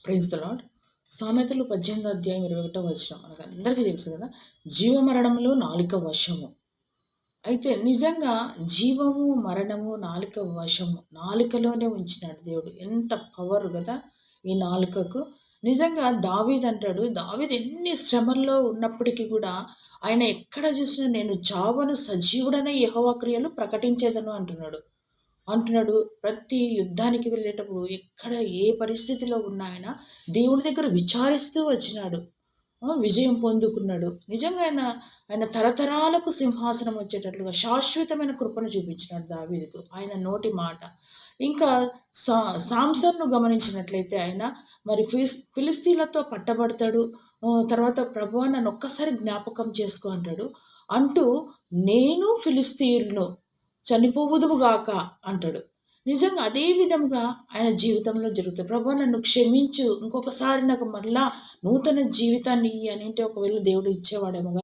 Praise the lord. సామెతలు 18వ అధ్యాయం 21వ వచనం మనకు అందరికీ తెలుసు కదా. జీవమరణములు నాలుక వశము. అయితే నిజంగా జీవము మరణము నాలుక వశము, నాలుకలోనే ఉంచినాడు దేవుడు. ఎంత పవర్ కదా ఈ నాలుకకు. నిజంగా దావీద్ అంటాడు, దావీద్ ఎన్ని శ్రమల్లో ఉన్నప్పటికీ కూడా ఆయన ఎక్కడ చూసినా నేను చావను, సజీవుడనే యెహోవా క్రియలు ప్రకటించేదను అంటున్నాడు. ప్రతి యుద్ధానికి వెళ్ళేటప్పుడు ఎక్కడ ఏ పరిస్థితిలో ఉన్న ఆయన దేవుని దగ్గర విచారిస్తూ వచ్చినాడు. విజయం పొందుకున్నాడు. నిజంగా ఆయన తరతరాలకు సింహాసనం వచ్చేటట్లుగా శాశ్వతమైన కృపను చూపించినాడు దావీదుకు ఆయన నోటి మాట. ఇంకా సాంసన్ను గమనించినట్లయితే ఆయన మరి ఫిలిస్తీన్లతో పట్టబడతాడు. తర్వాత ప్రభువా నన్ను ఒక్కసారి జ్ఞాపకం చేసుకో అంటూ నేను ఫిలిస్తీన్ను చనిపోవుదువుగాక అంటాడు. నిజంగా అదే విధముగా ఆయన జీవితంలో జరుగుతుంది. ప్రభువా నన్ను క్షమించు, ఇంకొకసారి నాకు మరలా నూతన జీవితాన్ని ఇయ్యి అని అంటే ఒకవేళ దేవుడు ఇచ్చేవాడేమో.